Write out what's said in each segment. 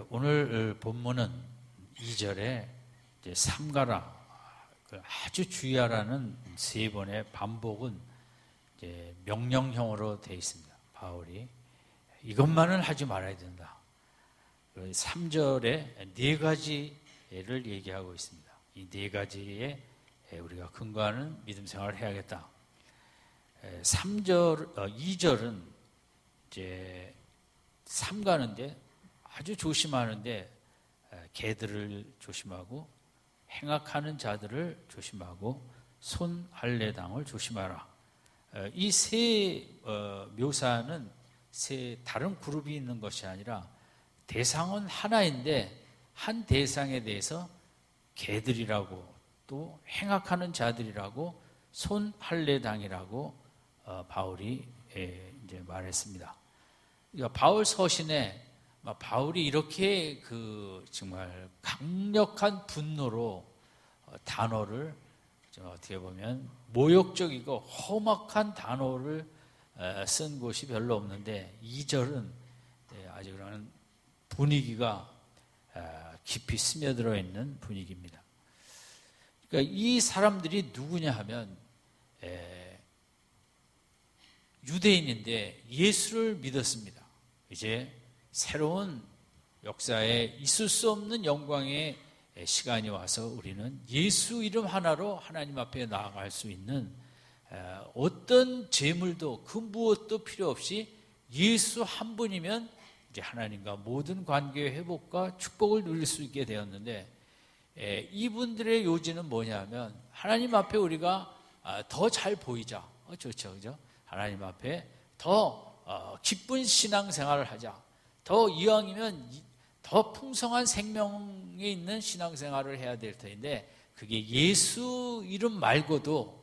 오늘 본문은 2절에 삼가라, 아주 주의하라는 세 번의 반복은 명령형으로 되어 있습니다. 바울이 이것만은 하지 말아야 된다. 3절에 네 가지를 얘기하고 있습니다. 이 네 가지에 우리가 근거하는 믿음 생활을 해야겠다. 2절은 이제 삼가는데 아주 조심하는데 개들을 조심하고 행악하는 자들을 조심하고 손할례당을 조심하라. 이 세 묘사는 세 다른 그룹이 있는 것이 아니라 대상은 하나인데 한 대상에 대해서 개들이라고 또 행악하는 자들이라고 손할례당이라고 바울이 이제 말했습니다. 그러니까 바울 서신에 바울이 이렇게 정말 강력한 분노로 단어를 어떻게 보면 모욕적이고 험악한 단어를 쓴 곳이 별로 없는데 2절은 아주 그런 분위기가 깊이 스며들어 있는 분위기입니다. 그러니까 이 사람들이 누구냐 하면 유대인인데 예수를 믿었습니다. 이제 새로운 역사에 있을 수 없는 영광의 시간이 와서 우리는 예수 이름 하나로 하나님 앞에 나아갈 수 있는 어떤 재물도 그 무엇도 필요 없이 예수 한 분이면 이제 하나님과 모든 관계의 회복과 축복을 누릴 수 있게 되었는데 이분들의 요지는 뭐냐면 하나님 앞에 우리가 더 잘 보이자. 좋죠, 그죠? 하나님 앞에 더 기쁜 신앙생활을 하자. 더 이왕이면 더 풍성한 생명이 있는 신앙생활을 해야 될 텐데 그게 예수 이름 말고도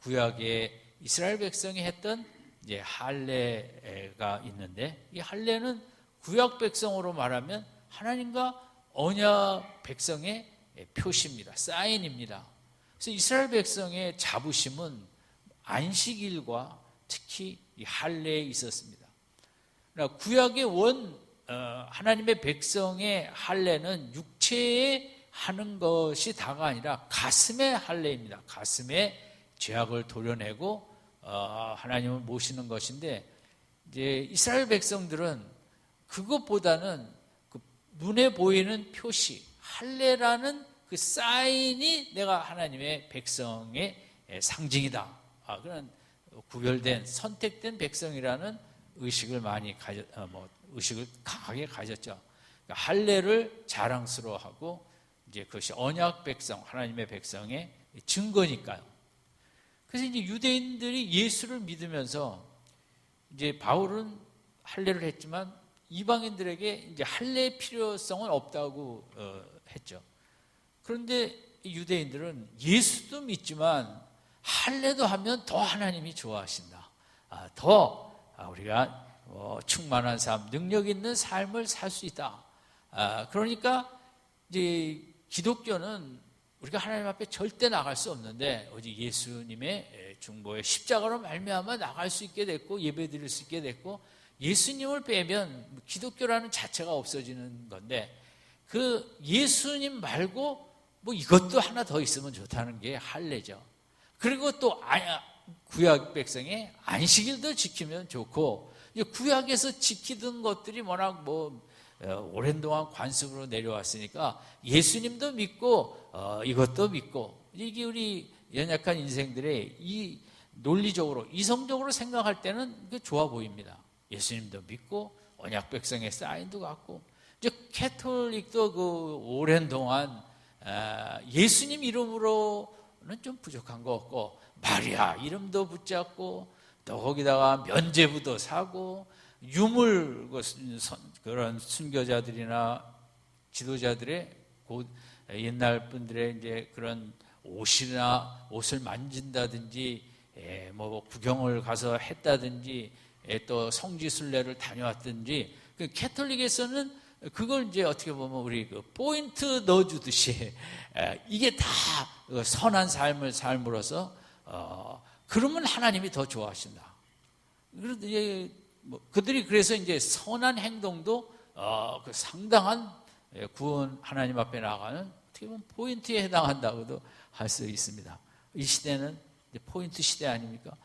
구약의 이스라엘 백성이 했던 이제 할례가 있는데 이 할례는 구약 백성으로 말하면 하나님과 언약 백성의 표시입니다. 사인입니다. 그래서 이스라엘 백성의 자부심은 안식일과 특히 이 할례에 있었습니다. 그러나 구약의 하나님의 백성의 할례는 육체에 하는 것이 다가 아니라 가슴의 할례입니다. 가슴에 죄악을 도려내고 하나님을 모시는 것인데 이제 이스라엘 백성들은 그것보다는 그 눈에 보이는 표시, 할례라는 그 사인이 내가 하나님의 백성의 상징이다. 그런 구별된 선택된 백성이라는 의식을 의식을 강하게 가졌죠. 그러니까 할례를 자랑스러워하고 이제 그것이 언약 백성, 하나님의 백성의 증거니까요. 그래서 이제 유대인들이 예수를 믿으면서 이제 바울은 할례를 했지만 이방인들에게 이제 할례의 필요성은 없다고 했죠. 그런데 유대인들은 예수도 믿지만 할례도 하면 더 하나님이 좋아하신다. 우리가 충만한 삶, 능력 있는 삶을 살 수 있다. 그러니까 이제 기독교는 우리가 하나님 앞에 절대 나갈 수 없는데 오직 예수님의 중보의 십자가로 말미암아 나갈 수 있게 됐고 예배드릴 수 있게 됐고 예수님을 빼면 기독교라는 자체가 없어지는 건데 그 예수님 말고 이것도 하나 더 있으면 좋다는 게 할례죠. 그리고 또 구약 백성의 안식일도 지키면 좋고 구약에서 지키던 것들이 워낙 오랜 동안 관습으로 내려왔으니까 예수님도 믿고 이것도 믿고 이게 우리 연약한 인생들의 이 논리적으로 이성적으로 생각할 때는 좋아 보입니다. 예수님도 믿고 언약 백성의 사인도 갖고 이제 캐톨릭도 오랜 동안 예수님 이름으로는 좀 부족한 것 같고 마리아 이름도 붙잡고 또 거기다가 면죄부도 사고 유물 그런 순교자들이나 지도자들의 옛날 분들의 이제 그런 옷을 만진다든지 구경을 가서 했다든지 또 성지순례를 다녀왔든지 캐톨릭에서는 그걸 이제 어떻게 보면 우리 포인트 넣어주듯이 이게 다 선한 삶을 삶으로써 그러면 하나님이 더 좋아하신다. 그들이 그래서 이제 선한 행동도 그 상당한 구원 하나님 앞에 나가는 어떻게 보면 포인트에 해당한다고도 할 수 있습니다. 이 시대는 포인트 시대 아닙니까?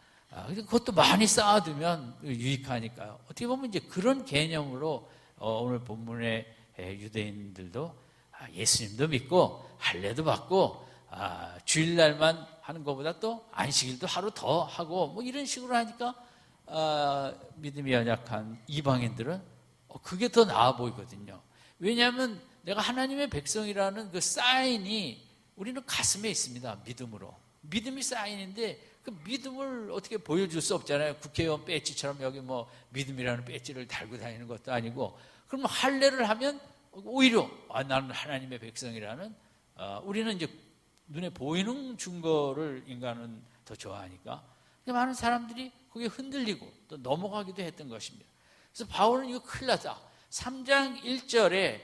그것도 많이 쌓아두면 유익하니까요. 어떻게 보면 이제 그런 개념으로 오늘 본문의 유대인들도 예수님도 믿고 할례도 받고 주일날만 하는 것보다 또 안식일도 하루 더 하고 뭐 이런 식으로 하니까 믿음이 연약한 이방인들은 그게 더 나아 보이거든요. 왜냐하면 내가 하나님의 백성이라는 그 사인이 우리는 가슴에 있습니다. 믿음으로. 믿음이 사인인데 그 믿음을 어떻게 보여줄 수 없잖아요. 국회의원 배지처럼 여기 뭐 믿음이라는 배지를 달고 다니는 것도 아니고, 그러면 할례를 하면 오히려 나는 하나님의 백성이라는 우리는 이제 눈에 보이는 증거를 인간은 더 좋아하니까 많은 사람들이 거기에 흔들리고 또 넘어가기도 했던 것입니다. 그래서 바울은 이거 큰일 났다. 3장 1절에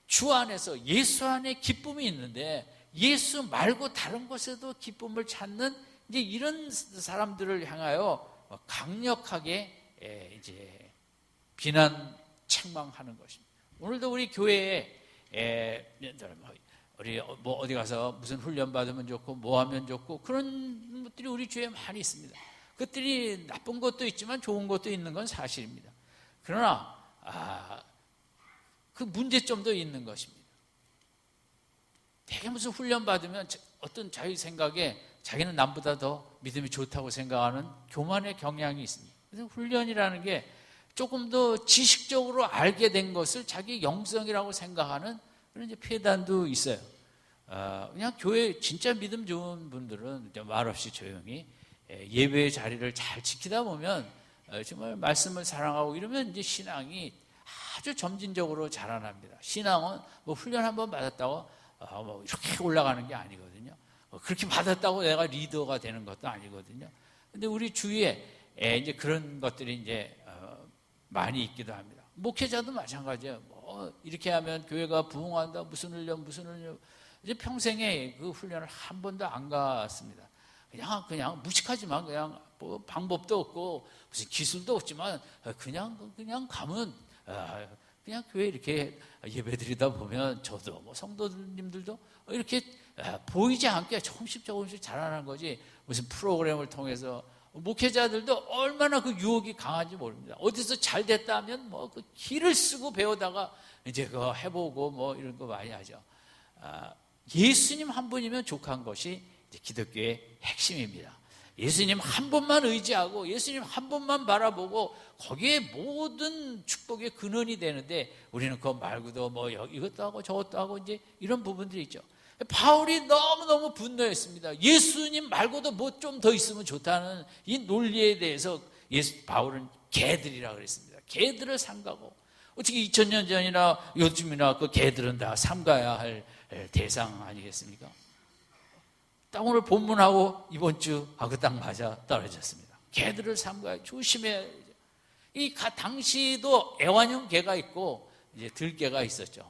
주 안에서 예수 안에 기쁨이 있는데 예수 말고 다른 곳에도 기쁨을 찾는 이제 이런 사람들을 향하여 강력하게 이제 비난, 책망하는 것입니다. 오늘도 우리 교회에 우리 뭐 어디 가서 무슨 훈련 받으면 좋고 뭐 하면 좋고 그런 것들이 우리 주위에 많이 있습니다. 그것들이 나쁜 것도 있지만 좋은 것도 있는 건 사실입니다. 그러나 그 문제점도 있는 것입니다. 되게 무슨 훈련 받으면 어떤 자기 생각에 자기는 남보다 더 믿음이 좋다고 생각하는 교만의 경향이 있습니다. 그래서 훈련이라는 게 조금 더 지식적으로 알게 된 것을 자기 영성이라고 생각하는 그런 이제 폐단도 있어요. 그냥 교회 진짜 믿음 좋은 분들은 말없이 조용히 예배의 자리를 잘 지키다 보면 정말 말씀을 사랑하고 이러면 이제 신앙이 아주 점진적으로 자라납니다. 신앙은 뭐 훈련 한번 받았다고 뭐 이렇게 올라가는 게 아니거든요. 그렇게 받았다고 내가 리더가 되는 것도 아니거든요. 근데 우리 주위에 이제 그런 것들이 이제 많이 있기도 합니다. 목회자도 마찬가지예요. 뭐 이렇게 하면 교회가 부흥한다. 무슨 훈련. 이제 평생에 그 훈련을 한 번도 안 갔습니다. 그냥 무식하지만 그냥 뭐 방법도 없고 무슨 기술도 없지만 그냥 가면 그냥 교회 이렇게 예배드리다 보면 저도 뭐 성도님들도 이렇게 보이지 않게 조금씩 자라나는 거지, 무슨 프로그램을 통해서. 목회자들도 얼마나 그 유혹이 강한지 모릅니다. 어디서 잘 됐다 하면 뭐 그 길을 쓰고 배우다가 이제 그거 해보고 뭐 이런 거 많이 하죠. 예수님 한 분이면 족한 것이 이제 기독교의 핵심입니다. 예수님 한 분만 의지하고 예수님 한 분만 바라보고 거기에 모든 축복의 근원이 되는데 우리는 그거 말고도 뭐 이것도 하고 저것도 하고 이제 이런 부분들이 있죠. 바울이 너무너무 분노했습니다. 예수님 말고도 뭐 좀 더 있으면 좋다는 이 논리에 대해서 바울은 개들이라고 그랬습니다. 개들을 삼가고, 어떻게 2000년 전이나 요즘이나 그 개들은 다 삼가야 할 대상 아니겠습니까? 딱 오늘 본문하고 이번 주하고 딱 맞아 떨어졌습니다. 개들을 삼가야 조심해야. 당시도 애완용 개가 있고 이제 들개가 있었죠.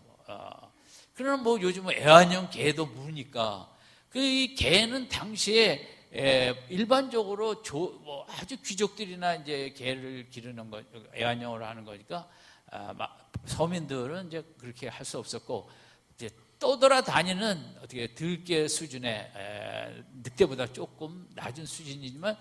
그러나 뭐 요즘은 애완용 개도 무니까 이 개는 당시에 일반적으로 뭐 아주 귀족들이나 이제 개를 기르는 거 애완용으로 하는 거니까 서민들은 이제 그렇게 할 수 없었고, 이제 떠돌아다니는 어떻게 들개 수준의 늑대보다 조금 낮은 수준이지만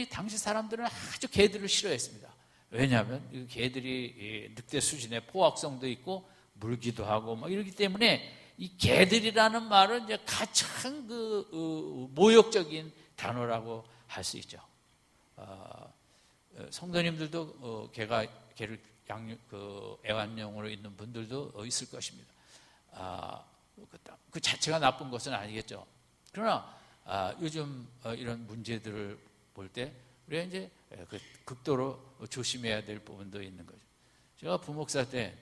당시 사람들은 아주 개들을 싫어했습니다. 왜냐하면 이 개들이 늑대 수준의 포악성도 있고 물기도 하고 뭐 이러기 때문에 이 개들이라는 말은 이제 가장 모욕적인 단어라고 할 수 있죠. 성도님들도 개를 애완용으로 있는 분들도 있을 것입니다. 그 자체가 나쁜 것은 아니겠죠. 그러나 요즘 이런 문제들을 볼 때 우리가 이제 극도로 조심해야 될 부분도 있는 거죠. 제가 부목사 때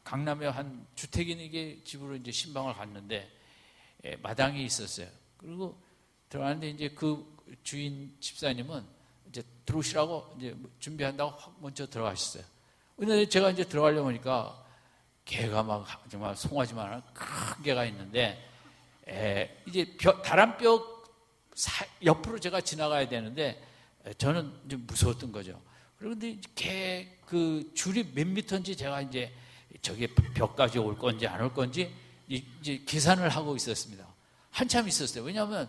강남의 한 주택인에게 집으로 이제 신방을 갔는데 마당이 있었어요. 그리고 들어갔는데 이제 그 주인 집사님은 이제 들어오시라고 이제 준비한다고 확 먼저 들어가셨어요. 근데 제가 이제 들어가려고 하니까 개가 막 정말 송아지만한 큰 개가 있는데 이제 다람벽 옆으로 제가 지나가야 되는데 저는 좀 무서웠던 거죠. 그런데 그 줄이 몇 미터인지 제가 이제 저게 벽까지 올 건지 안 올 건지 이제 계산을 하고 있었습니다. 한참 있었어요. 왜냐하면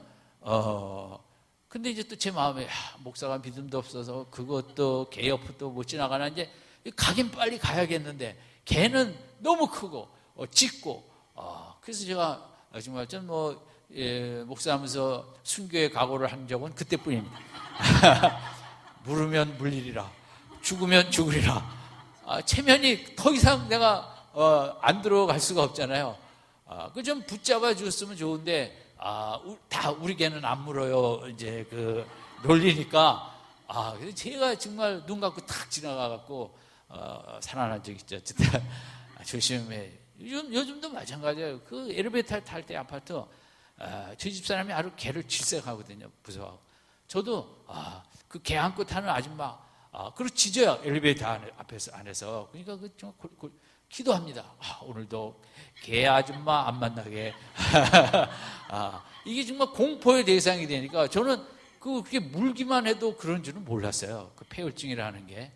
근데 이제 또 제 마음에 목사가 믿음도 없어서 그것도 개업도 못 지나가나, 이제 가긴 빨리 가야겠는데 개는 너무 크고 짙고, 그래서 제가 정말 좀 목사하면서 순교의 각오를 한 적은 그때뿐입니다. 물으면 물리리라, 죽으면 죽으리라. 체면이 더 이상 내가 안 들어갈 수가 없잖아요. 그 좀 붙잡아 줬으면 좋은데, 다 우리 개는 안 물어요. 이제 그 놀리니까. 그래서 제가 정말 눈 감고 탁 지나가갖고 살아난 적 있죠. 조심해. 요즘도 마찬가지예요. 그 엘리베이터 탈 때 아파트, 저희 집사람이 아주 개를 질색하거든요. 무서워하고. 저도 그 개 안고 타는 아줌마, 그리고 짖어요. 엘리베이터 안에서. 그러니까 그 정말 기도합니다. 오늘도 개 아줌마 안 만나게. 이게 정말 공포의 대상이 되니까 저는 그게 물기만 해도 그런 줄은 몰랐어요. 그 폐혈증이라는 게.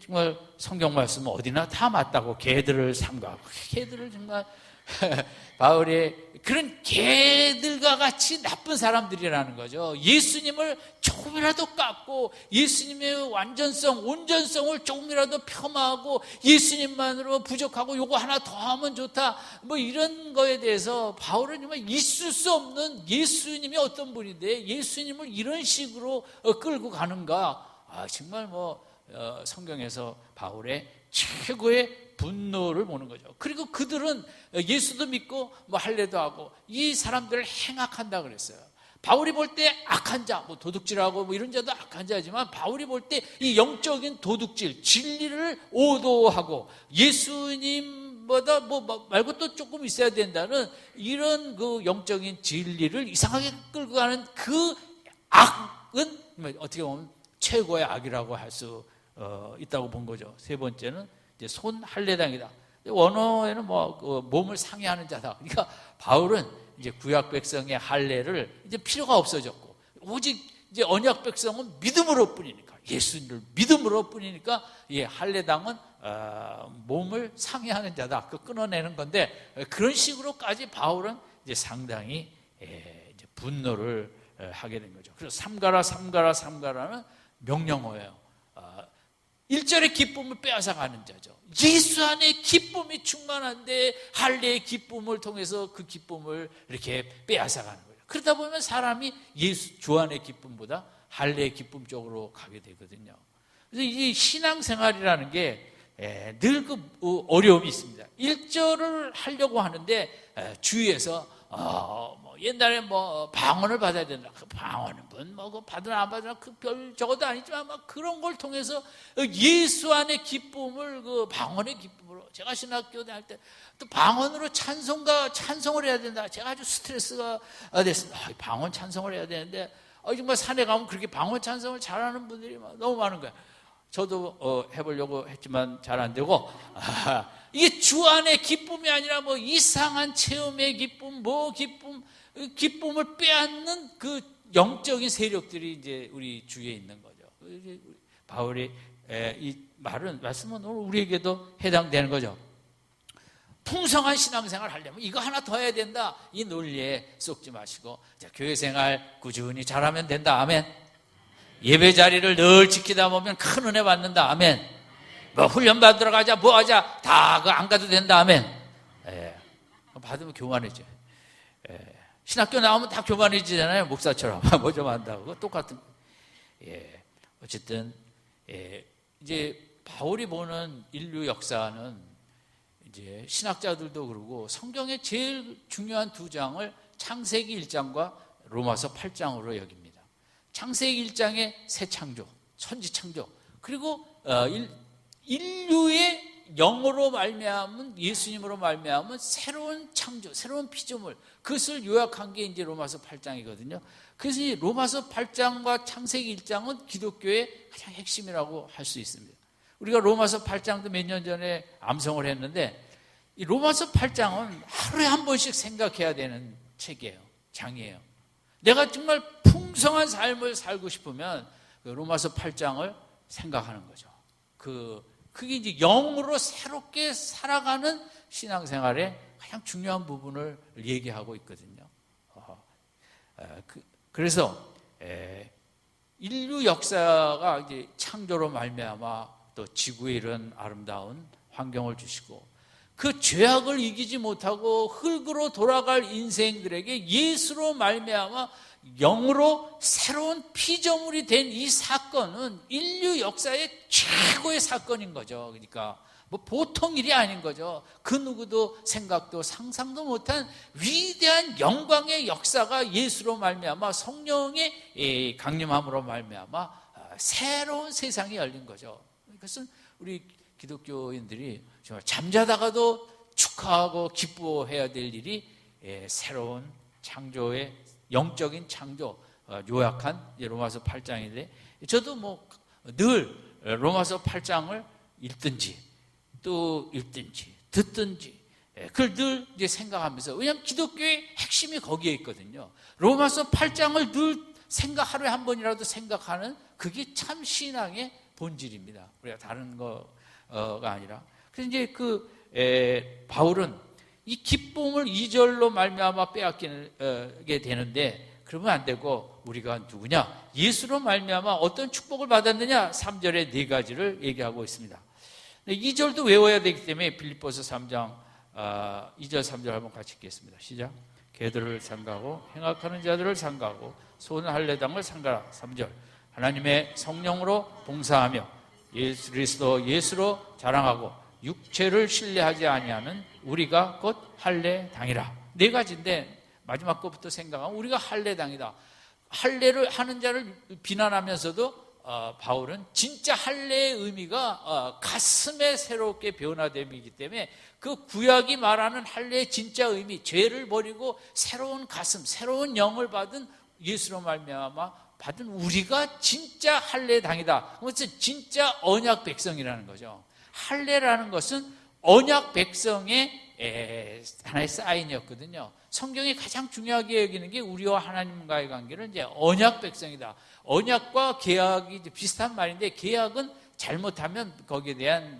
정말 성경 말씀은 어디나 다 맞다고, 개들을 삼가하고. 개들을 정말 바울이 그런 개들과 같이 나쁜 사람들이라는 거죠. 예수님을 조금이라도 깎고 예수님의 완전성, 온전성을 조금이라도 폄하하고 예수님만으로 부족하고 요거 하나 더 하면 좋다, 이런 거에 대해서 바울은 정말 있을 수 없는, 예수님이 어떤 분인데 예수님을 이런 식으로 끌고 가는가. 정말 성경에서 바울의 최고의 분노를 보는 거죠. 그리고 그들은 예수도 믿고 할례도 하고 이 사람들을 행악한다 그랬어요. 바울이 볼 때 악한 자, 도둑질하고 이런 자도 악한 자지만, 바울이 볼 때 이 영적인 도둑질, 진리를 오도하고 예수님보다 말고 또 조금 있어야 된다는 이런 그 영적인 진리를 이상하게 끌고 가는 그 악은 어떻게 보면 최고의 악이라고 할 수 있다고 본 거죠. 세 번째는 이제 손 할례당이다. 원어에는 몸을 상해하는 자다. 그러니까 바울은 이제 구약 백성의 할례를 이제 필요가 없어졌고, 오직 이제 언약 백성은 믿음으로 뿐이니까, 예수님을 믿음으로 뿐이니까, 할례당은 몸을 상해하는 자다. 그 끊어내는 건데, 그런 식으로까지 바울은 이제 상당히 이제 분노를 하게 된 거죠. 그래서 삼가라는 명령어예요. 1절의 기쁨을 빼앗아가는 자죠. 예수 안에 기쁨이 충만한데 할례의 기쁨을 통해서 그 기쁨을 이렇게 빼앗아가는 거예요. 그러다 보면 사람이 주 안의 기쁨보다 할례의 기쁨 쪽으로 가게 되거든요. 그래서 이 신앙생활이라는 게 늘 그 어려움이 있습니다. 1절을 하려고 하는데 주위에서 옛날에 방언을 받아야 된다. 그 방언은 받으나 안 받으나 그 별 저것도 아니지만 그런 걸 통해서 예수 안의 기쁨을 그 방언의 기쁨으로, 제가 신학교 다닐 때 또 방언으로 찬송을 해야 된다. 제가 아주 스트레스가 됐습니다. 방언 찬송을 해야 되는데 정말 산에 가면 그렇게 방언 찬송을 잘하는 분들이 너무 많은 거예요. 저도 해보려고 했지만 잘 안 되고, 이게 주 안의 기쁨이 아니라 이상한 체험의 기쁨, 기쁨을 빼앗는 그 영적인 세력들이 이제 우리 주위에 있는 거죠. 바울이 이 말씀은 오늘 우리에게도 해당되는 거죠. 풍성한 신앙생활 하려면 이거 하나 더 해야 된다, 이 논리에 쏙지 마시고, 교회생활 꾸준히 잘하면 된다. 아멘. 예배 자리를 늘 지키다 보면 큰 은혜 받는다. 아멘. 훈련 받으러 가자, 하자, 다 안 가도 된다. 아멘. 받으면 교만해져. 신학교 나오면 다 교만해지잖아요. 목사처럼 좀 한다고. 똑같은. 어쨌든 이제 바울이 보는 인류 역사는 이제 신학자들도 그러고 성경의 제일 중요한 두 장을 창세기 1장과 로마서 8장으로 여깁니다. 창세기 1장의 새 창조, 천지 창조, 그리고 인류의 영으로 말미암은, 예수님으로 말미암은 새로운 창조, 새로운 피조물, 그것을 요약한 게 이제 로마서 8장이거든요. 그래서 이 로마서 8장과 창세기 1장은 기독교의 가장 핵심이라고 할 수 있습니다. 우리가 로마서 8장도 몇 년 전에 암송을 했는데, 이 로마서 8장은 하루에 한 번씩 생각해야 되는 책이에요. 장이에요. 내가 정말 풍성한 삶을 살고 싶으면 로마서 8장을 생각하는 거죠. 그게 이제 영으로 새롭게 살아가는 신앙생활의 가장 중요한 부분을 얘기하고 있거든요. 그래서 인류 역사가 이제 창조로 말미암아 또 지구에 이런 아름다운 환경을 주시고 그 죄악을 이기지 못하고 흙으로 돌아갈 인생들에게 예수로 말미암아 영으로 새로운 피조물이 된 이 사건은 인류 역사의 최고의 사건인 거죠. 그러니까 뭐 보통 일이 아닌 거죠. 그 누구도 생각도 상상도 못한 위대한 영광의 역사가 예수로 말미암아 성령의 강림함으로 말미암아 새로운 세상이 열린 거죠. 그것은 우리 기독교인들이 정말 잠자다가도 축하하고 기뻐해야 될 일이 새로운 창조의 영적인 창조, 요약한 로마서 8장인데 저도 뭐 늘 로마서 8장을 읽든지 또 읽든지 듣든지 그걸 늘 이제 생각하면서, 왜냐하면 기독교의 핵심이 거기에 있거든요. 로마서 8장을 늘 하루에 한 번이라도 생각하는 그게 참 신앙의 본질입니다. 우리가 다른 거가 아니라. 그래서 이제 바울은 이 기쁨을 2절로 말미암아 빼앗기게 되는데, 그러면 안 되고 우리가 누구냐? 예수로 말미암아 어떤 축복을 받았느냐? 3절에 네 가지를 얘기하고 있습니다. 2절도 외워야 되기 때문에 빌립보서 3장 2절 3절 한번 같이 읽겠습니다. 시작. 개들을 상가하고 행악하는 자들을 상가하고 손할례당을 상가라. 3절. 하나님의 성령으로 봉사하며 예수 그리스도 예수로 자랑하고 육체를 신뢰하지 아니하는 우리가 곧 할례당이라. 네 가지인데 마지막 것부터 생각하면 우리가 할례당이다. 할례를 하는 자를 비난하면서도 바울은 진짜 할례의 의미가 가슴에 새롭게 변화됨이기 때문에 그 구약이 말하는 할례의 진짜 의미, 죄를 버리고 새로운 가슴, 새로운 영을 받은 예수로 말미암아 받은 우리가 진짜 할례당이다. 그것은 진짜 언약 백성이라는 거죠. 할례라는 것은 언약 백성의 하나의 사인이었거든요. 성경이 가장 중요하게 여기는 게 우리와 하나님과의 관계는 이제 언약 백성이다. 언약과 계약이 비슷한 말인데, 계약은 잘못하면 거기에 대한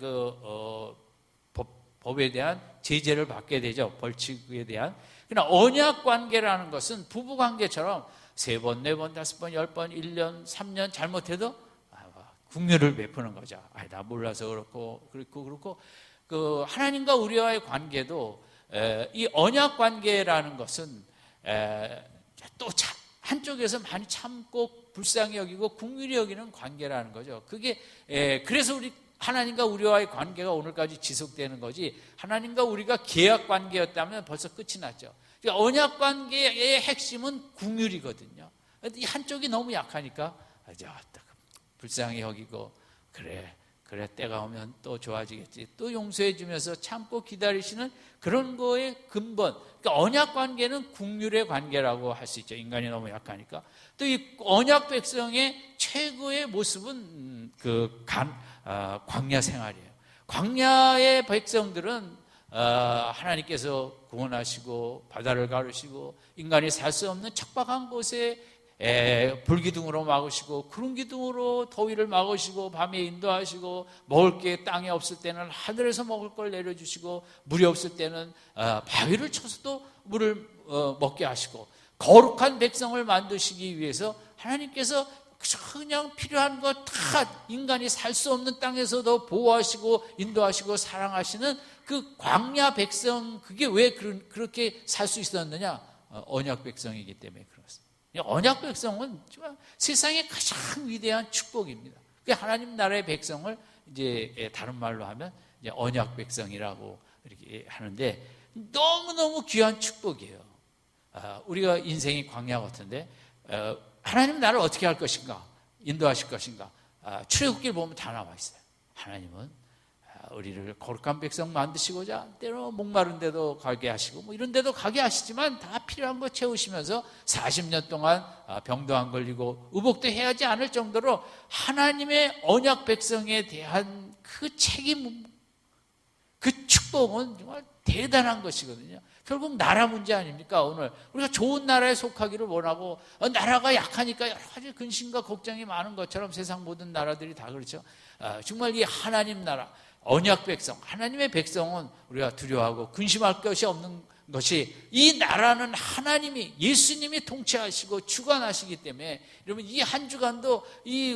법에 대한 제재를 받게 되죠. 벌칙에 대한. 그러나 언약 관계라는 것은 부부 관계처럼 3번, 4번, 5번, 10번, 1년, 3년 잘못해도 국률을 베푸는 거죠. 나 몰라서 그렇고 하나님과 우리와의 관계도 이 언약 관계라는 것은 또 한쪽에서 많이 참고 불쌍히 여기고 국률이 여기는 관계라는 거죠. 그게 그래서 하나님과 우리와의 관계가 오늘까지 지속되는 거지, 하나님과 우리가 계약 관계였다면 벌써 끝이 났죠. 그러니까 언약 관계의 핵심은 국률이거든요. 이 한쪽이 너무 약하니까 불쌍히 여기고 그래 때가 오면 또 좋아지겠지, 또 용서해 주면서 참고 기다리시는 그런 거의 근본, 그러니까 언약 관계는 국률의 관계라고 할 수 있죠. 인간이 너무 약하니까. 또 이 언약 백성의 최고의 모습은 광야 생활이에요. 광야의 백성들은 하나님께서 구원하시고 바다를 가르시고 인간이 살 수 없는 척박한 곳에 불기둥으로 막으시고 구름기둥으로 더위를 막으시고 밤에 인도하시고, 먹을 게 땅에 없을 때는 하늘에서 먹을 걸 내려주시고, 물이 없을 때는 바위를 쳐서도 물을 먹게 하시고, 거룩한 백성을 만드시기 위해서 하나님께서 그냥 필요한 거 다 인간이 살 수 없는 땅에서도 보호하시고 인도하시고 사랑하시는 그 광야 백성, 그게 왜 그렇게 살 수 있었느냐? 언약 백성이기 때문에 그렇습니다. 언약 백성은 정말 세상의 가장 위대한 축복입니다. 하나님 나라의 백성을 이제 다른 말로 하면 이제 언약 백성이라고 이렇게 하는데, 너무너무 귀한 축복이에요. 우리가 인생이 광야 같은데 하나님 나를 어떻게 할 것인가, 인도하실 것인가, 출애굽기를 보면 다 나와 있어요. 하나님은 우리를 거룩한 백성 만드시고자 때로 목마른 데도 가게 하시고 뭐 이런 데도 가게 하시지만 다 필요한 거 채우시면서 40년 동안 병도 안 걸리고 의복도 해야지 않을 정도로 하나님의 언약 백성에 대한 그 책임, 그 축복은 정말 대단한 것이거든요. 결국 나라 문제 아닙니까? 오늘 우리가 좋은 나라에 속하기를 원하고 나라가 약하니까 여러 가지 근심과 걱정이 많은 것처럼 세상 모든 나라들이 다 그렇죠. 정말 이 하나님 나라, 언약 백성, 하나님의 백성은 우리가 두려워하고 근심할 것이 없는 것이, 이 나라는 하나님이, 예수님이 통치하시고 주관하시기 때문에, 여러분 이 한 주간도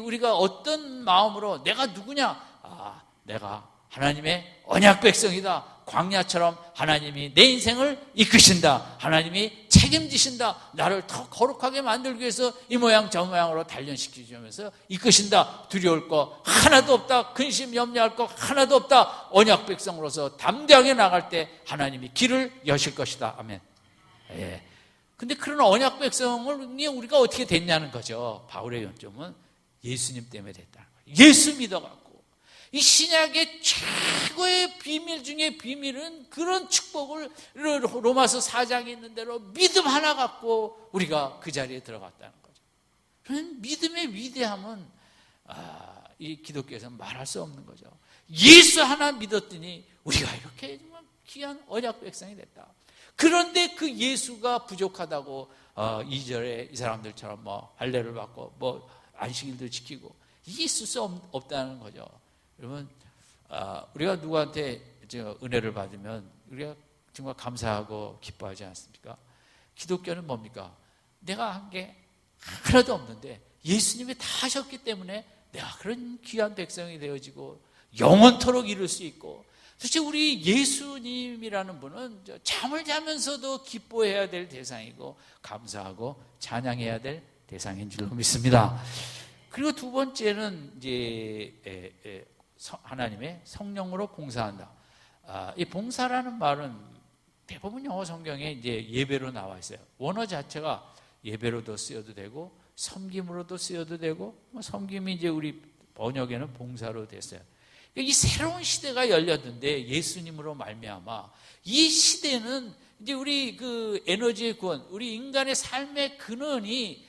우리가 어떤 마음으로 내가 누구냐? 내가 하나님의 언약 백성이다. 광야처럼 하나님이 내 인생을 이끄신다. 하나님이 책임지신다. 나를 더 거룩하게 만들기 위해서 이 모양 저 모양으로 단련시키면서 이끄신다. 두려울 거 하나도 없다. 근심 염려할 거 하나도 없다. 언약 백성으로서 담대하게 나갈 때 하나님이 길을 여실 것이다. 아멘. 예. 근데 그런 언약 백성을 우리가 어떻게 됐냐는 거죠. 바울의 연점은 예수님 때문에 됐다는 거예요. 예수 믿어갖고. 이 신약의 최고의 비밀 중에 비밀은 그런 축복을 로마서 4장에 있는 대로 믿음 하나 갖고 우리가 그 자리에 들어갔다는 거죠. 그런 믿음의 위대함은 이 기독교에서는 말할 수 없는 거죠. 예수 하나 믿었더니 우리가 이렇게 정말 귀한 언약 백성이 됐다. 그런데 그 예수가 부족하다고 2절에 이 사람들처럼 뭐 할례를 받고 뭐 안식일도 지키고 이게 있을 수 없다는 거죠. 여러분, 우리가 누구한테 은혜를 받으면 우리가 정말 감사하고 기뻐하지 않습니까? 기독교는 뭡니까? 내가 한 게 하나도 없는데 예수님이 다 하셨기 때문에 내가 그런 귀한 백성이 되어지고 영원토록 이룰 수 있고, 도대체 우리 예수님이라는 분은 잠을 자면서도 기뻐해야 될 대상이고 감사하고 찬양해야 될 대상인 줄로 믿습니다. 그리고 두 번째는 이제 하나님의 성령으로 봉사한다. 이 봉사라는 말은 대부분 영어 성경에 이제 예배로 나와 있어요. 원어 자체가 예배로도 쓰여도 되고 섬김으로도 쓰여도 되고, 섬김이 이제 우리 번역에는 봉사로 됐어요. 이 새로운 시대가 열렸는데 예수님으로 말미암아 이 시대는 이제 우리 그 에너지의 구원, 우리 인간의 삶의 근원이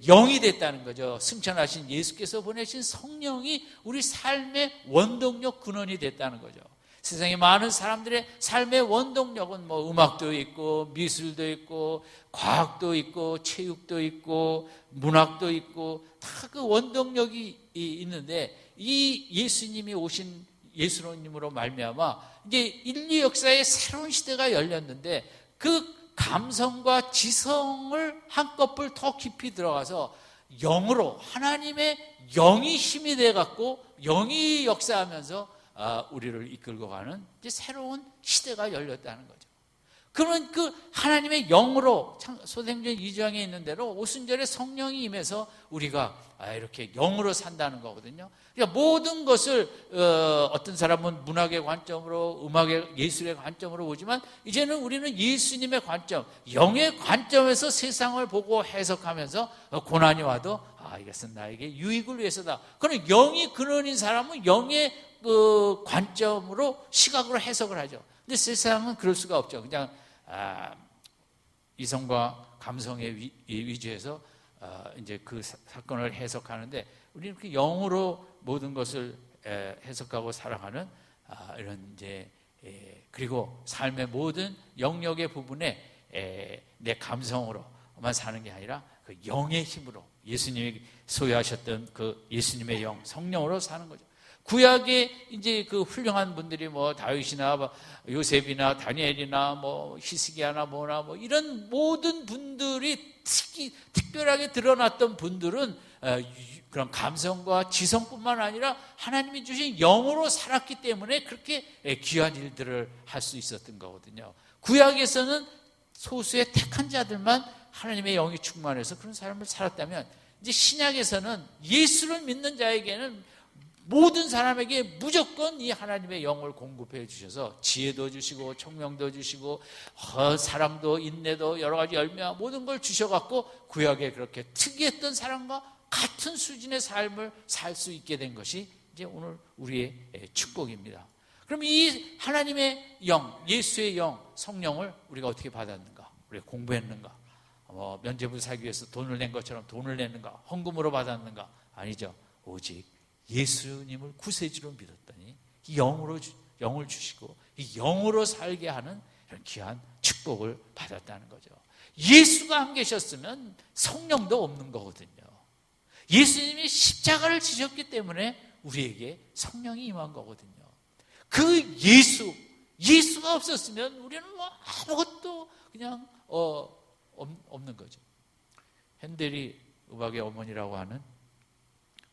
영이 됐다는 거죠. 승천하신 예수께서 보내신 성령이 우리 삶의 원동력 근원이 됐다는 거죠. 세상에 많은 사람들의 삶의 원동력은 뭐 음악도 있고 미술도 있고 과학도 있고 체육도 있고 문학도 있고 다 그 원동력이 있는데, 이 예수님이 오신 예수님으로 말미암아 이제 인류 역사의 새로운 시대가 열렸는데, 그 감성과 지성을 한꺼풀 더 깊이 들어가서 영으로, 하나님의 영이 힘이 돼갖고 영이 역사하면서 우리를 이끌고 가는 이제 새로운 시대가 열렸다는 거죠. 그러면 그 하나님의 영으로, 소생전 2장에 있는 대로 오순절에 성령이 임해서 우리가 이렇게 영으로 산다는 거거든요. 그러니까 모든 것을 어떤 사람은 문학의 관점으로, 음악의, 예술의 관점으로 보지만 이제는 우리는 예수님의 관점, 영의 관점에서 세상을 보고 해석하면서 고난이 와도 이것은 나에게 유익을 위해서다. 그럼 영이 근원인 사람은 영의 그 관점으로, 시각으로 해석을 하죠. 근데 세상은 그럴 수가 없죠. 그냥 이성과 감성의 위주에서 이제 그 사건을 해석하는데, 우리는 그 영으로 모든 것을 해석하고 살아가는 이런 이제, 그리고 삶의 모든 영역의 부분에 내 감성으로만 사는 게 아니라 그 영의 힘으로, 예수님이 소유하셨던 그 예수님의 영, 성령으로 사는 거죠. 구약에 이제 그 훌륭한 분들이 뭐 다윗이나 요셉이나 다니엘이나 뭐 히스기야나 뭐나 뭐 이런 모든 분들이 특별하게 드러났던 분들은 그런 감성과 지성뿐만 아니라 하나님이 주신 영으로 살았기 때문에 그렇게 귀한 일들을 할 수 있었던 거거든요. 구약에서는 소수의 택한 자들만 하나님의 영이 충만해서 그런 삶을 살았다면, 이제 신약에서는 예수를 믿는 자에게는 모든 사람에게 무조건 이 하나님의 영을 공급해 주셔서 지혜도 주시고 총명도 주시고 사랑도 인내도 여러 가지 열매와 모든 걸 주셔갖고 구약에 그렇게 특이했던 사람과 같은 수준의 삶을 살 수 있게 된 것이 이제 오늘 우리의 축복입니다. 그럼 이 하나님의 영, 예수의 영, 성령을 우리가 어떻게 받았는가? 우리가 공부했는가? 면죄부 사기 위해서 돈을 낸 것처럼 돈을 냈는가? 헌금으로 받았는가? 아니죠. 오직 예수님을 구세주로 믿었더니 이 영을 주시고 이 영으로 살게 하는 그런 귀한 축복을 받았다는 거죠. 예수가 안 계셨으면 성령도 없는 거거든요. 예수님이 십자가를 지셨기 때문에 우리에게 성령이 임한 거거든요. 그 예수가 없었으면 우리는 뭐 아무것도 그냥 없는 거죠. 핸델이 음악의 어머니라고 하는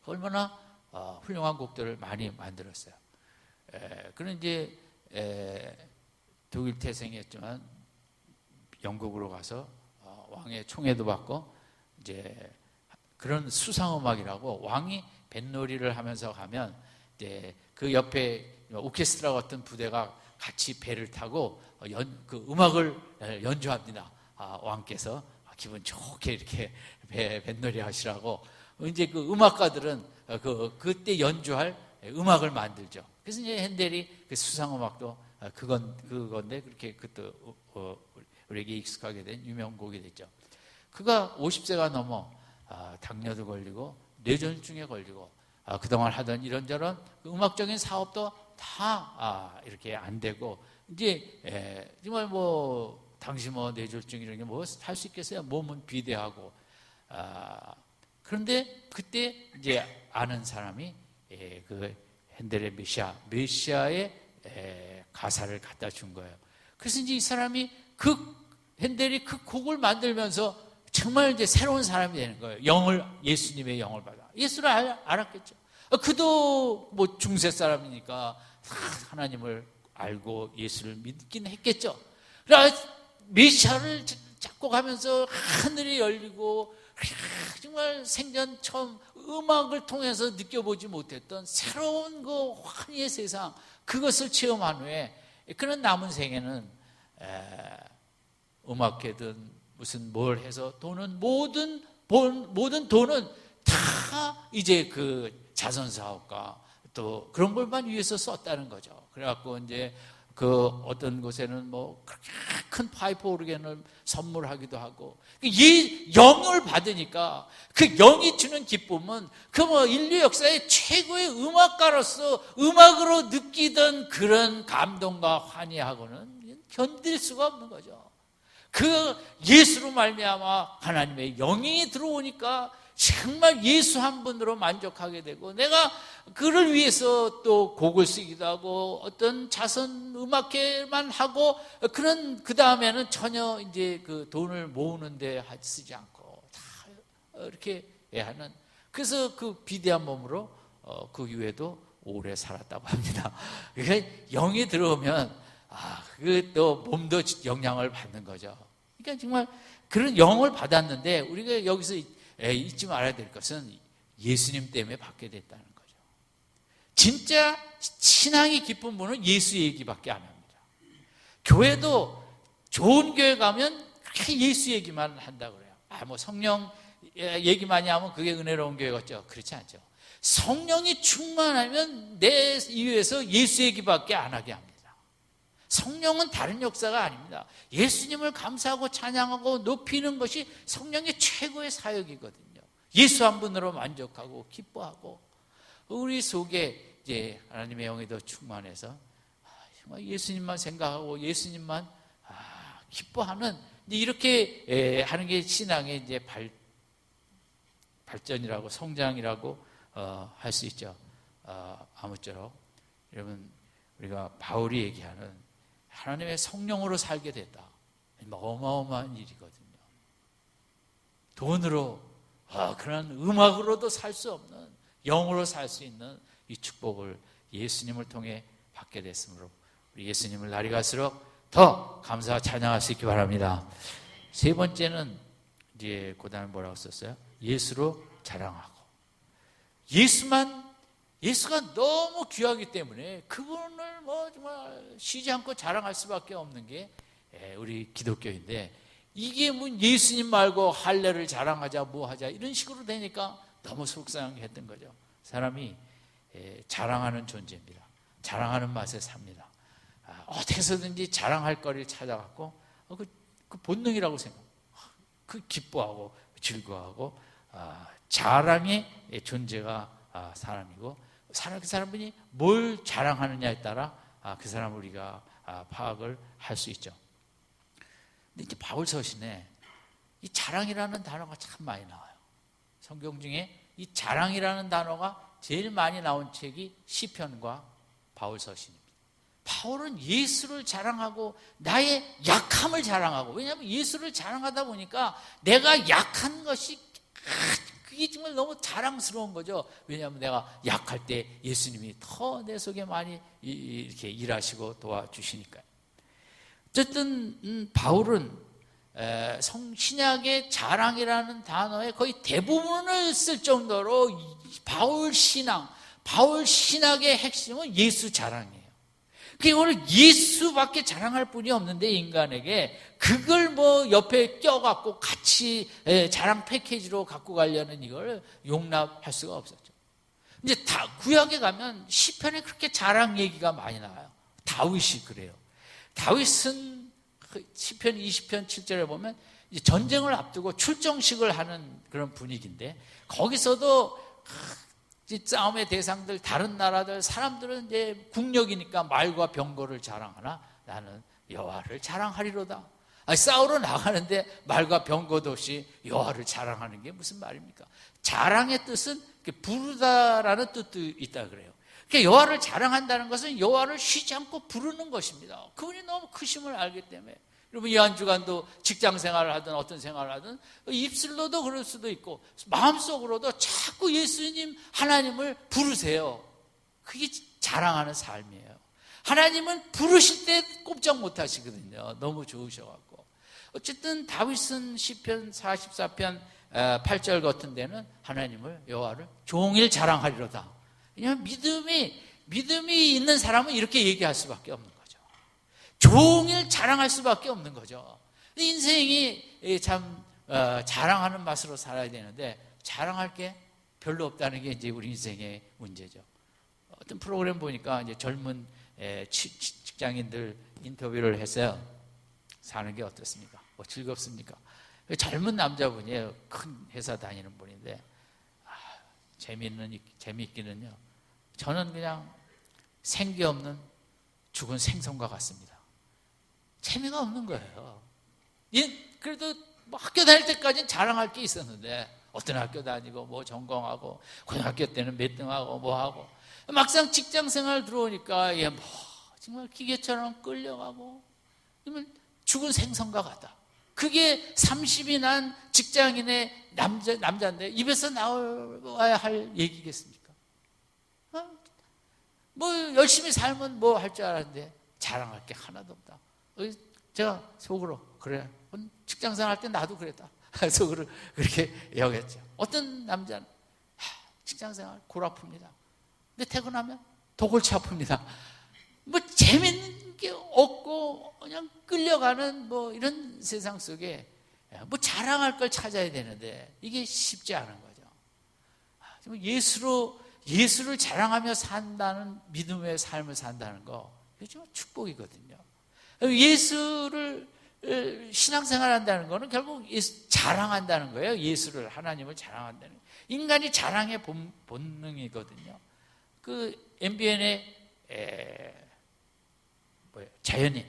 얼마나 훌륭한 곡들을 많이 만들었어요. 그는 이제 독일 태생이었지만 영국으로 가서 왕의 총애도 받고 이제 그런 수상음악이라고 왕이 뱃놀이를 하면서 가면 이제 그 옆에 오케스트라 같은 부대가 같이 배를 타고 그 음악을 연주합니다. 왕께서 기분 좋게 이렇게 뱃놀이 하시라고 이제 그 음악가들은 그때 연주할 음악을 만들죠. 그래서 이제 핸델이 그 수상음악도 그건데 그렇게 그것도 우리에게 익숙하게 된 유명곡이 됐죠. 그가 50세가 넘어 당뇨도 걸리고 뇌졸중에 걸리고 그동안 하던 이런저런 음악적인 사업도 다 이렇게 안 되고 이제 정말 뭐 당시 뭐 뇌졸중 이런 게 뭐 할 수 있겠어요? 몸은 비대하고 그런데 그때 이제 아는 사람이 그 핸델의 메시아의 가사를 갖다 준 거예요. 그래서 이제 이 사람이 핸델이 그 곡을 만들면서 정말 이제 새로운 사람이 되는 거예요. 예수님의 영을 받아. 예수를 알았겠죠. 그도 뭐 중세 사람이니까 하나님을 알고 예수를 믿긴 했겠죠. 그래서 메시아를 잡고 가면서 하늘이 열리고 정말 생전 처음 음악을 통해서 느껴보지 못했던 새로운 그 환희의 세상, 그것을 체험한 후에 그런 남은 생에는 음악회든 무슨 뭘 해서 모든 돈은 다 이제 그 자선사업가 또 그런 걸만 위해서 썼다는 거죠. 그래갖고 이제 그 어떤 곳에는 뭐 그렇게 큰 파이프 오르겐을 선물하기도 하고 영을 받으니까 그 영이 주는 기쁨은 그 뭐 인류 역사의 최고의 음악가로서 음악으로 느끼던 그런 감동과 환희하고는 견딜 수가 없는 거죠. 그 예수로 말미암아 하나님의 영이 들어오니까 정말 예수 한 분으로 만족하게 되고 내가 그를 위해서 또 곡을 쓰기도 하고 어떤 자선 음악회만 하고 그 다음에는 전혀 이제 그 돈을 모으는데 쓰지 않고 다 이렇게 하는, 그래서 그 비대한 몸으로 그 이후에도 오래 살았다고 합니다. 그러니까 영이 들어오면 그 또 몸도 영향을 받는 거죠. 그러니까 정말 그런 영을 받았는데 우리가 여기서 잊지 말아야 될 것은 예수님 때문에 받게 됐다는 거죠. 진짜 신앙이 깊은 분은 예수 얘기밖에 안 합니다. 교회도 좋은 교회 가면 그렇게 예수 얘기만 한다고 그래요. 뭐 성령 얘기 많이 하면 그게 은혜로운 교회겠죠. 그렇지 않죠. 성령이 충만하면 내 이유에서 예수 얘기밖에 안 하게 합니다. 성령은 다른 역사가 아닙니다. 예수님을 감사하고 찬양하고 높이는 것이 성령의 최고의 사역이거든요. 예수 한 분으로 만족하고 기뻐하고 우리 속에 이제 하나님의 영이 더 충만해서 정말 예수님만 생각하고 예수님만 기뻐하는 이렇게 하는 게 신앙의 이제 발전이라고 성장이라고 할 수 있죠. 아무쪼록 여러분 우리가 바울이 얘기하는 하나님의 성령으로 살게 됐다. 어마어마한 일이거든요. 돈으로 그런 음악으로도 살 수 없는 영으로 살 수 있는 이 축복을 예수님을 통해 받게 됐으므로 우리 예수님을 날이 갈수록 더 감사와 찬양할 수 있기 바랍니다. 세 번째는 이제 그다음에 뭐라고 썼어요? 예수로 자랑하고. 예수가 너무 귀하기 때문에 그분을 뭐 정말 쉬지 않고 자랑할 수밖에 없는 게 우리 기독교인데, 이게 뭐 예수님 말고 할례를 자랑하자 뭐 하자 이런 식으로 되니까 너무 속상했던 거죠. 사람이 자랑하는 존재입니다. 자랑하는 맛에 삽니다. 어디서든지 자랑할 거리를 찾아갖고 그 본능이라고 생각합니다. 그 기뻐하고 즐거워하고 자랑의 존재가 사람이고, 그 사람이 뭘 자랑하느냐에 따라 그 사람을 우리가 파악을 할 수 있죠. 근데 이제 바울 서신에 이 자랑이라는 단어가 참 많이 나와요. 성경 중에 이 자랑이라는 단어가 제일 많이 나온 책이 시편과 바울 서신입니다. 바울은 예수를 자랑하고 나의 약함을 자랑하고, 왜냐하면 예수를 자랑하다 보니까 내가 약한 것이 그게 정말 너무 자랑스러운 거죠. 왜냐하면 내가 약할 때 예수님이 더 내 속에 많이 이렇게 일하시고 도와주시니까요. 어쨌든 바울은 신약의 자랑이라는 단어의 거의 대부분을 쓸 정도로 바울 신학의 핵심은 예수 자랑이에요. 그게 오늘 예수밖에 자랑할 뿐이 없는데, 인간에게 그걸 뭐 옆에 껴갖고 같이 자랑 패키지로 갖고 가려는 이걸 용납할 수가 없었죠. 이제 구약에 가면 시편에 그렇게 자랑 얘기가 많이 나와요. 다윗이 그래요. 다윗은 시편 20편 7절에 보면 이제 전쟁을 앞두고 출정식을 하는 그런 분위기인데, 거기서도 싸움의 대상들, 다른 나라들, 사람들은 이제 국력이니까 말과 병거를 자랑하나 나는 여호와를 자랑하리로다. 싸우러 나가는데 말과 병거도 없이 여호와를 자랑하는 게 무슨 말입니까? 자랑의 뜻은 부르다라는 뜻도 있다 그래요. 그러니까 여호와를 자랑한다는 것은 여호와를 쉬지 않고 부르는 것입니다. 그분이 너무 크심을 알기 때문에. 여러분, 이 한 주간도 직장 생활을 하든 어떤 생활을 하든 입술로도 그럴 수도 있고 마음속으로도 자꾸 예수님, 하나님을 부르세요. 그게 자랑하는 삶이에요. 하나님은 부르실 때 꼼짝 못 하시거든요. 너무 좋으셔갖고. 어쨌든 다윗은 시편 44편 8절 같은 데는 하나님을, 여호와를 종일 자랑하리로다. 왜냐하면 믿음이 있는 사람은 이렇게 얘기할 수밖에 없는 거죠. 종일 자랑할 수밖에 없는 거죠. 인생이 참 자랑하는 맛으로 살아야 되는데 자랑할 게 별로 없다는 게 이제 우리 인생의 문제죠. 어떤 프로그램 보니까 이제 젊은 직장인들 인터뷰를 했어요. 사는 게 어떻습니까? 뭐 즐겁습니까? 젊은 남자분이에요. 큰 회사 다니는 분인데 재미있기는요. 저는 그냥 생기 없는 죽은 생선과 같습니다. 재미가 없는 거예요. 그래도 뭐 학교 다닐 때까지는 자랑할 게 있었는데, 어떤 학교 다니고 뭐 전공하고 고등학교 때는 몇 등하고 뭐 하고, 막상 직장 생활 들어오니까 뭐 정말 기계처럼 끌려가고 죽은 생선과 같다. 그게 30이 난 직장인의 남자인데 입에서 나와야 할 얘기겠습니까? 뭐 열심히 살면 뭐 할 줄 알았는데 자랑할 게 하나도 없다. 제가 속으로, 그래, 직장생활 할 때 나도 그랬다. 속으로 그렇게 여겼죠. 어떤 남자는 직장생활 골 아픕니다. 근데 퇴근하면 더 골치 아픕니다. 뭐 재밌는 게 없고 그냥 끌려가는 뭐 이런 세상 속에 뭐 자랑할 걸 찾아야 되는데 이게 쉽지 않은 거죠. 예수를 자랑하며 산다는 믿음의 삶을 산다는 거, 이게 좀 축복이거든요. 예수를 신앙생활 한다는 거는 결국 자랑한다는 거예요. 예수를, 하나님을 자랑한다는 거예요. 인간이 자랑의 본능이거든요. 그 MBN의 자연인,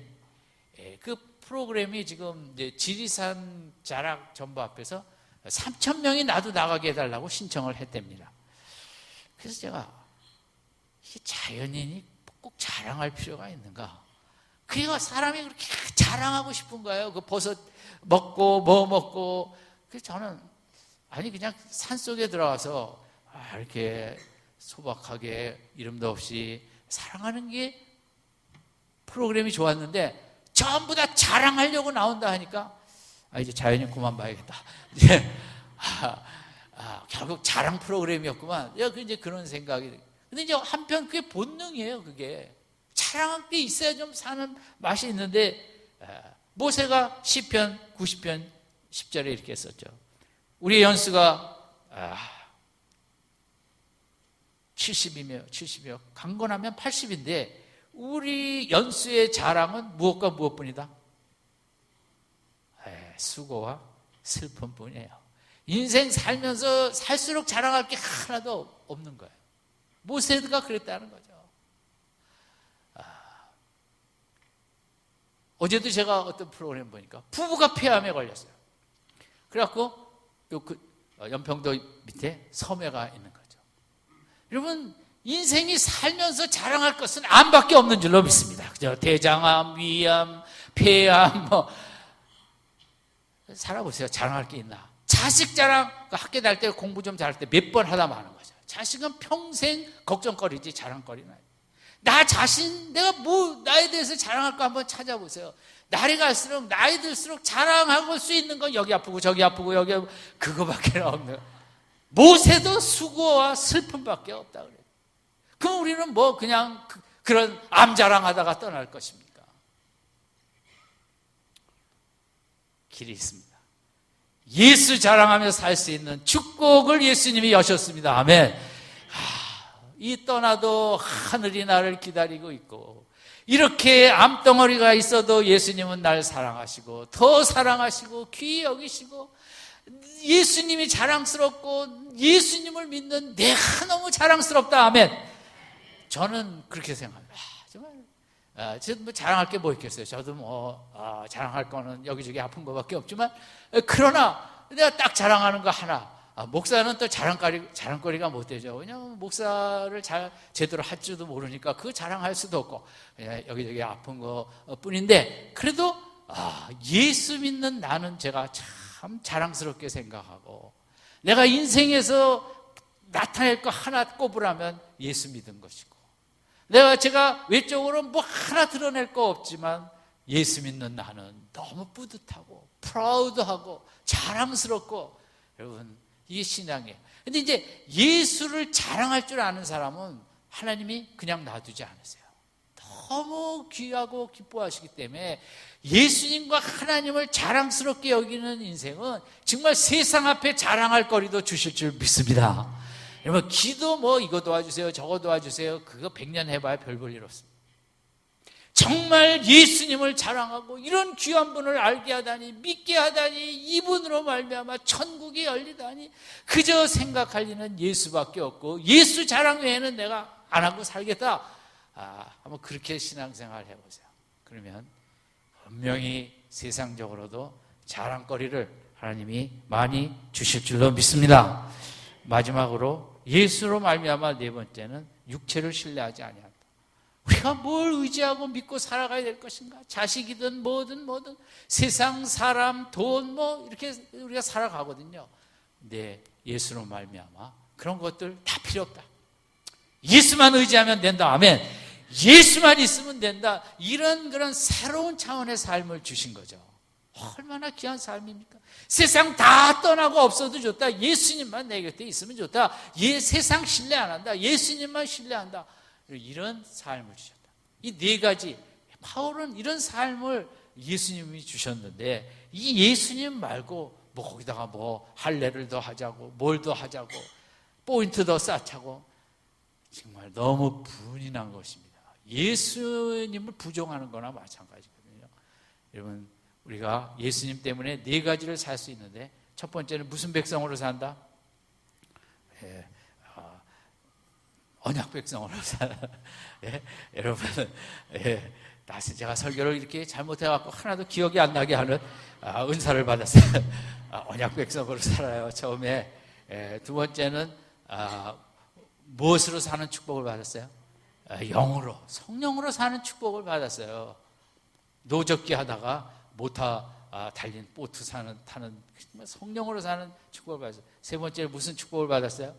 그 프로그램이 지금 이제 지리산 자락 전부 앞에서 3,000명이 나도 나가게 해달라고 신청을 했답니다. 그래서 제가 이게 자연인이 꼭 자랑할 필요가 있는가? 그러니까 사람이 그렇게 자랑하고 싶은 거예요. 그 버섯 먹고 뭐 먹고. 그래서 저는 그냥 산속에 들어가서 이렇게 소박하게 이름도 없이 사랑하는 게 프로그램이 좋았는데, 전부 다 자랑하려고 나온다 하니까 이제 자연인 그만 봐야겠다. 이제 결국 자랑 프로그램이었구만. 이제 그런 생각이. 근데 이제 한편 그게 본능이에요. 그게 자랑할 게 있어야 좀 사는 맛이 있는데, 모세가 시편 90편 10절에 이렇게 썼죠. 우리의 연수가 70이며 강건하면 80인데 우리 연수의 자랑은 무엇과 무엇뿐이다? 수고와 슬픔뿐이에요. 인생 살면서 살수록 자랑할 게 하나도 없는 거예요. 모세가 그랬다는 거죠. 어제도 제가 어떤 프로그램 보니까 부부가 폐암에 걸렸어요. 그래갖고 연평도 밑에 섬에가 있는 거죠. 여러분, 인생이 살면서 자랑할 것은 암밖에 없는 줄로 믿습니다. 그죠? 대장암, 위암, 폐암, 살아보세요. 자랑할 게 있나? 자식 자랑, 학교 다닐 때 공부 좀 잘할 때 몇 번 하다 마는 거죠. 자식은 평생 걱정거리지 자랑거리는 아니에요. 나 자신, 내가 나에 대해서 자랑할 거 한번 찾아보세요. 나이 갈수록, 나이 들수록 자랑할 수 있는 건 여기 아프고 저기 아프고 여기 아프고 그거밖에 없는. 못해도 수고와 슬픔밖에 없다 그래요. 그럼 우리는 그냥 그런 암 자랑하다가 떠날 것입니까? 길이 있습니다. 예수 자랑하며 살 수 있는 축복을 예수님이 여셨습니다. 아멘. 이 떠나도 하늘이 나를 기다리고 있고, 이렇게 암덩어리가 있어도 예수님은 날 사랑하시고 더 사랑하시고 귀히 여기시고, 예수님이 자랑스럽고 예수님을 믿는 내가 너무 자랑스럽다. 아멘. 저는 그렇게 생각합니다. 정말 저도 자랑할 게 뭐 있겠어요. 저도 자랑할 거는 여기저기 아픈 거밖에 없지만, 그러나 내가 딱 자랑하는 거 하나, 목사는 또 자랑거리가 못 되죠. 왜냐하면 목사를 제대로 할 줄도 모르니까 그거 자랑할 수도 없고, 그냥 여기저기 아픈 거 뿐인데, 그래도 예수 믿는 나는 제가 참 자랑스럽게 생각하고, 내가 인생에서 나타낼 거 하나 꼽으라면 예수 믿은 것이고, 제가 외적으로 하나 드러낼 거 없지만 예수 믿는 나는 너무 뿌듯하고 프라우드하고 자랑스럽고, 여러분, 이게 신앙이에요. 근데 이제 예수를 자랑할 줄 아는 사람은 하나님이 그냥 놔두지 않으세요. 너무 귀하고 기뻐하시기 때문에 예수님과 하나님을 자랑스럽게 여기는 인생은 정말 세상 앞에 자랑할 거리도 주실 줄 믿습니다. 여러분, 기도 이거 도와주세요, 저거 도와주세요, 그거 100년 해봐야 별 볼 일 없습니다. 정말 예수님을 자랑하고 이런 귀한 분을 알게 하다니, 믿게 하다니, 이분으로 말미암아 천국이 열리다니, 그저 생각할 일은 예수밖에 없고 예수 자랑 외에는 내가 안 하고 살겠다. 한번 그렇게 신앙생활 해보세요. 그러면 분명히 세상적으로도 자랑거리를 하나님이 많이 주실 줄로 믿습니다. 마지막으로 예수로 말미암아 네 번째는 육체를 신뢰하지 아니한다. 우리가 뭘 의지하고 믿고 살아가야 될 것인가? 자식이든 뭐든 세상, 사람, 돈 이렇게 우리가 살아가거든요. 근데 예수로 말미암아 그런 것들 다 필요 없다. 예수만 의지하면 된다. 아멘. 예수만 있으면 된다. 이런 그런 새로운 차원의 삶을 주신 거죠. 얼마나 귀한 삶입니까? 세상 다 떠나고 없어도 좋다. 예수님만 내 곁에 있으면 좋다. 세상 신뢰 안 한다. 예수님만 신뢰한다. 이런 삶을 주셨다. 이 네 가지, 바울은 이런 삶을 예수님이 주셨는데, 이 예수님 말고 거기다가 할례를 더 하자고, 뭘 더 하자고, 포인트 더 쌓자고, 정말 너무 분이 난 것입니다. 예수님을 부정하는 거나 마찬가지거든요. 여러분, 우리가 예수님 때문에 네 가지를 살 수 있는데, 첫 번째는 무슨 백성으로 산다? 언약 백성으로 살아. 여러분, 제가 설교를 이렇게 잘못해갖고 하나도 기억이 안 나게 하는 은사를 받았어요. 언약 백성으로 살아요. 처음에. 두 번째는 무엇으로 사는 축복을 받았어요? 영으로, 성령으로 사는 축복을 받았어요. 노적기 하다가 모타 달린 보트 타는 성령으로 사는 축복을 받았어요. 세 번째 무슨 축복을 받았어요?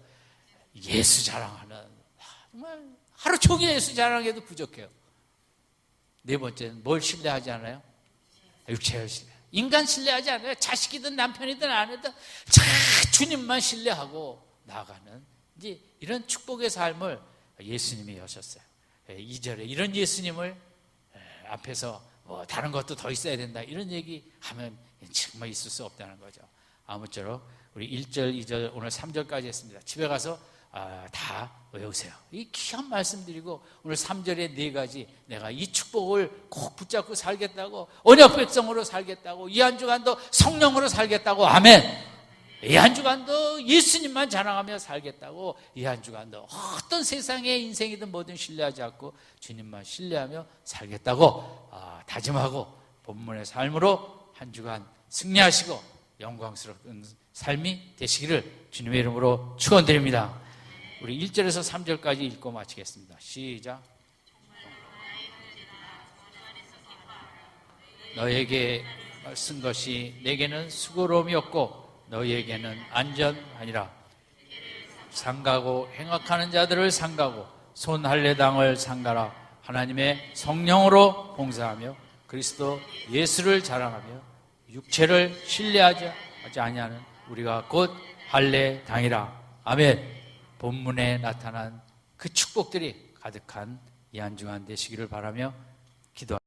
예수 자랑하는, 정말 하루 종일 예수 자랑해도 부족해요. 네 번째는 뭘 신뢰하지 않아요? 육체를 신뢰. 인간 신뢰하지 않아요. 자식이든 남편이든 아내든 주님만 신뢰하고 나아가는 이제 이런 축복의 삶을 예수님이 여셨어요. 2절에 이런 예수님을 앞에서 다른 것도 더 있어야 된다, 이런 얘기하면 정말 있을 수 없다는 거죠. 아무쪼록 우리 1절, 2절, 오늘 3절까지 했습니다. 집에 가서 다 외우세요. 이 귀한 말씀드리고 오늘 3절에 네 가지, 내가 이 축복을 꼭 붙잡고 살겠다고, 언약 백성으로 살겠다고, 이 한 주간도 성령으로 살겠다고, 아멘. 이 한 주간도 예수님만 자랑하며 살겠다고, 이 한 주간도 어떤 세상의 인생이든 뭐든 신뢰하지 않고 주님만 신뢰하며 살겠다고 다짐하고 본문의 삶으로 한 주간 승리하시고 영광스러운 삶이 되시기를 주님의 이름으로 축원드립니다. 우리 1절에서 3절까지 읽고 마치겠습니다. 시작. 너에게 쓴 것이 내게는 수고로움이었고 너희에게는 안전하니라. 상가고 행악하는 자들을 상가고 손 할례당을 상가라. 하나님의 성령으로 봉사하며 그리스도 예수를 자랑하며 육체를 신뢰하지 아니하는 우리가 곧 할례당이라. 아멘. 본문에 나타난 그 축복들이 가득한 이 한 주간 되시기를 바라며 기도합니다.